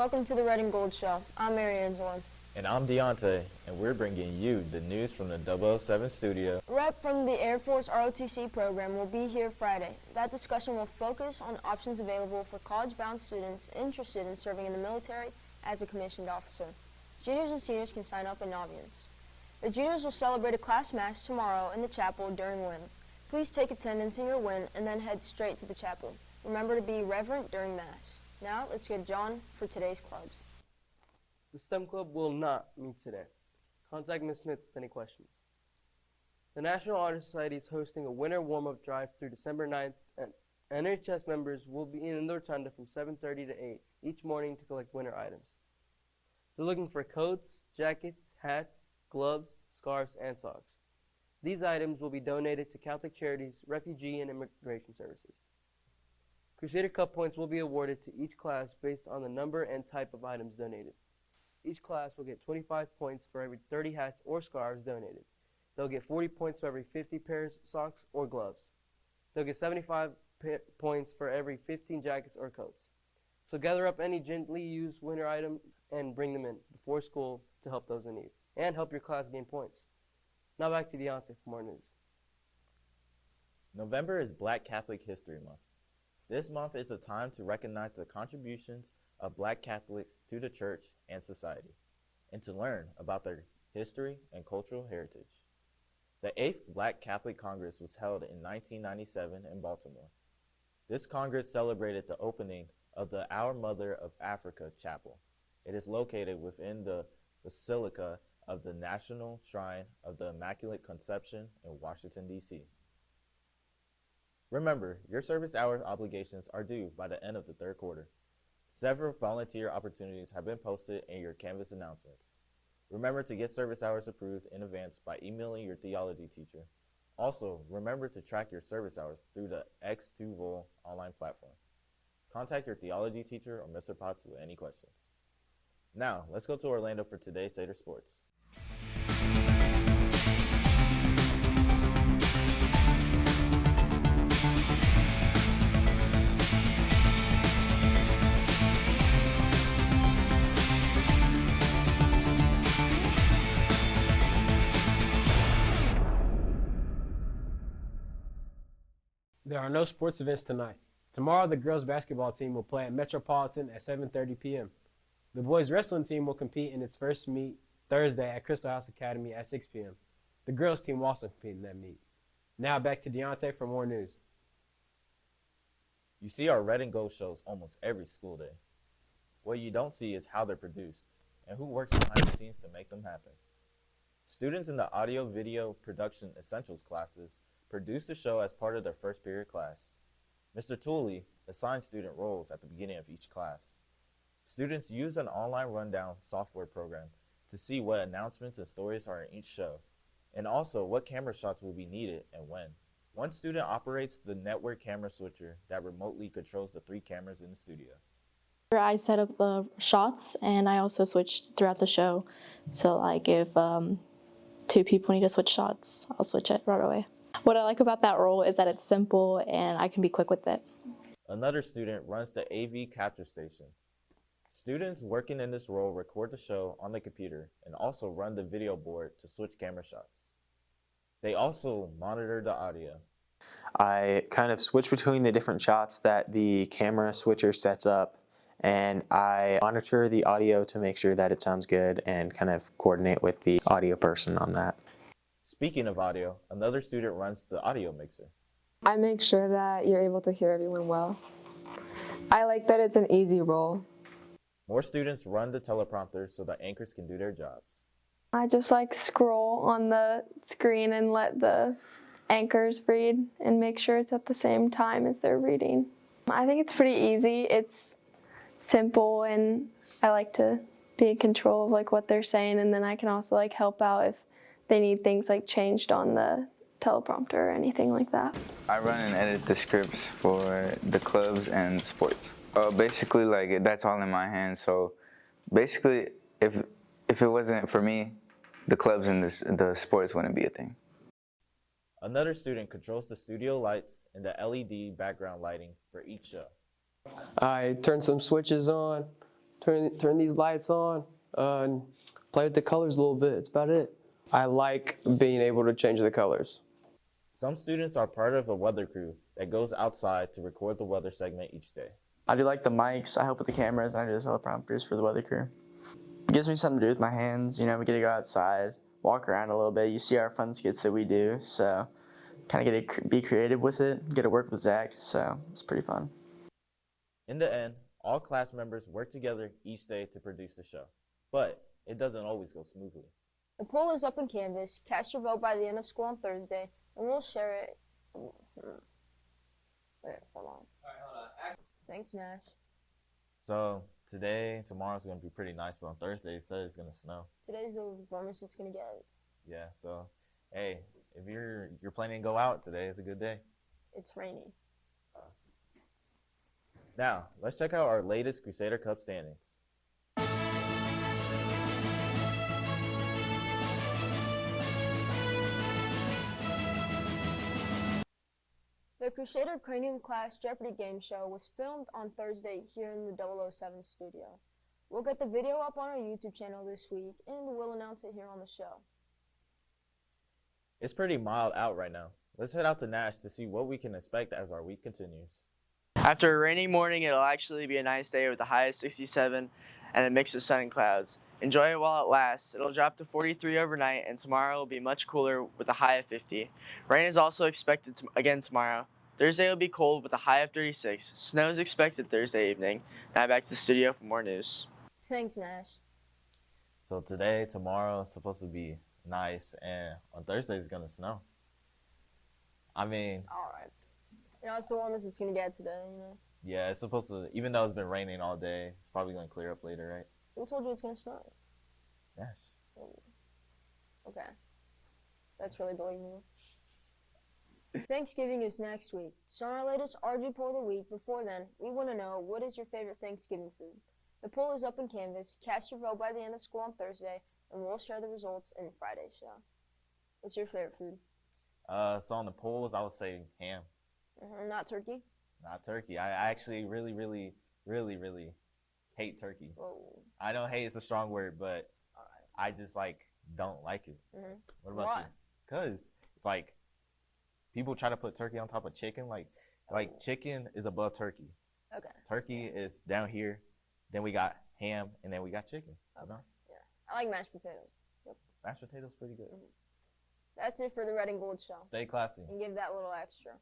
welcome to the Red and Gold Show. I'm Mary Angela. And I'm Deontay, and we're bringing you the news from the 007 studio. Rep from the Air Force ROTC program will be here Friday. That discussion will focus on options available for college-bound students interested in serving in the military as a commissioned officer. Juniors and seniors can sign up in Navians. The juniors will celebrate a class mass tomorrow in the chapel during WIN. Please take attendance in your WIN and then head straight to the chapel. Remember to be reverent during Mass. Now, let's get John for today's clubs. The STEM Club will not meet today. Contact Ms. Smith with any questions. The National Honor Society is hosting a winter warm-up drive through December 9th, and NHS members will be in the rotunda from 7:30 to 8 each morning to collect winter items. They're looking for coats, jackets, hats, gloves, scarves, and socks. These items will be donated to Catholic Charities, Refugee and Immigration Services. Crusader Cup points will be awarded to each class based on the number and type of items donated. Each class will get 25 points for every 30 hats or scarves donated. They'll get 40 points for every 50 pairs of socks or gloves. They'll get 75 points for every 15 jackets or coats. So gather up any gently used winter items and bring them in before school to help those in need and help your class gain points. Now back to Deontay for more news. November is Black Catholic History Month. This month is a time to recognize the contributions of Black Catholics to the church and society, and to learn about their history and cultural heritage. The 8th Black Catholic Congress was held in 1997 in Baltimore. This Congress celebrated the opening of the Our Mother of Africa Chapel. It is located within the Basilica of the National Shrine of the Immaculate Conception in Washington, D.C. Remember, your service hour obligations are due by the end of the third quarter. Several volunteer opportunities have been posted in your Canvas announcements. Remember to get service hours approved in advance by emailing your theology teacher. Also, remember to track your service hours through the X2Vol online platform. Contact your theology teacher or Mr. Potts with any questions. Now, let's go to Orlando for today's Seder Sports. There are no sports events tonight. Tomorrow, the girls' basketball team will play at Metropolitan at 7:30 p.m. The boys' wrestling team will compete in its first meet Thursday at Crystal House Academy at 6 p.m. The girls' team will also compete in that meet. Now back to Deontay for more news. You see our Red and Gold shows almost every school day. What you don't see is how they're produced and who works behind the scenes to make them happen. Students in the Audio Video Production Essentials classes produce the show as part of their first period class. Mr. Tooley assigns student roles at the beginning of each class. Students use an online rundown software program to see what announcements and stories are in each show, and also what camera shots will be needed and when. One student operates the network camera switcher that remotely controls the 3 cameras in the studio. I set up the shots, and I also switched throughout the show. So like if 2 people need to switch shots, I'll switch it right away. What I like about that role is that it's simple and I can be quick with it. Another student runs the AV capture station. Students working in this role record the show on the computer and also run the video board to switch camera shots. They also monitor the audio. I kind of switch between the different shots that the camera switcher sets up, and I monitor the audio to make sure that it sounds good and kind of coordinate with the audio person on that. Speaking of audio, another student runs the audio mixer. I make sure that you're able to hear everyone well. I like that it's an easy role. More students run the teleprompter so the anchors can do their jobs. I just like scroll on the screen and let the anchors read and make sure it's at the same time as they're reading. I think it's pretty easy. It's simple and I like to be in control of like what they're saying, and then I can also like help out if they need things like changed on the teleprompter or anything like that. I run and edit the scripts for the clubs and sports. Basically, like that's all in my hands. So basically, if it wasn't for me, the clubs and the sports wouldn't be a thing. Another student controls the studio lights and the LED background lighting for each show. I turn some switches on, turn these lights on, and play with the colors a little bit. It's about it. I like being able to change the colors. Some students are part of a weather crew that goes outside to record the weather segment each day. I do like the mics, I help with the cameras, and I do the teleprompters for the weather crew. It gives me something to do with my hands, you know, we get to go outside, walk around a little bit, you see our fun skits that we do, so kind of get to be creative with it, get to work with Zach, so it's pretty fun. In the end, all class members work together each day to produce the show, but it doesn't always go smoothly. The poll is up in Canvas. Cast your vote by the end of school on Thursday, and we'll share it. Wait, hold on. Thanks, Nash. So today, tomorrow's gonna be pretty nice, but on Thursday it says it's gonna snow. Today's the warmest it's gonna get. Yeah, so hey, if you're planning to go out today, it's a good day. It's raining. Now, let's check out our latest Crusader Cup standings. The Crusader Cranium Class Jeopardy game show was filmed on Thursday here in the 007 studio. We'll get the video up on our YouTube channel this week, and we'll announce it here on the show. It's pretty mild out right now. Let's head out to Nash to see what we can expect as our week continues. After a rainy morning, it'll actually be a nice day with a high of 67 and a mix of sun and clouds. Enjoy it while it lasts. It'll drop to 43 overnight, and tomorrow will be much cooler with a high of 50. Rain is also expected again tomorrow. Thursday will be cold with a high of 36. Snow is expected Thursday evening. Now back to the studio for more news. Thanks, Nash. So today, tomorrow, it's supposed to be nice, and on Thursday it's gonna snow. I mean, All right. You know, it's the warmest it's gonna get today, you know. yeah, it's supposed to, even though it's been raining all day, it's probably gonna clear up later, right? Who told you it's gonna snow? Nash. Okay. That's really believable. Thanksgiving is next week. So on our latest RG poll of the week, before then, we want to know, what is your favorite Thanksgiving food? The poll is up in Canvas. Cast your vote by the end of school on Thursday, and we'll share the results in Friday's show. What's your favorite food? So on the polls, I would say ham, Not turkey? not turkey. I actually really hate turkey. Whoa. I know hate is a strong word, but I just don't like it. What about Why? you? Cause it's like people try to put turkey on top of chicken. Like chicken is above turkey. Okay. Turkey is down here. Then we got ham, and then we got chicken. You know? I like mashed potatoes. Mashed potatoes pretty good. That's it for the Red and Gold show. Stay classy. And give that little extra.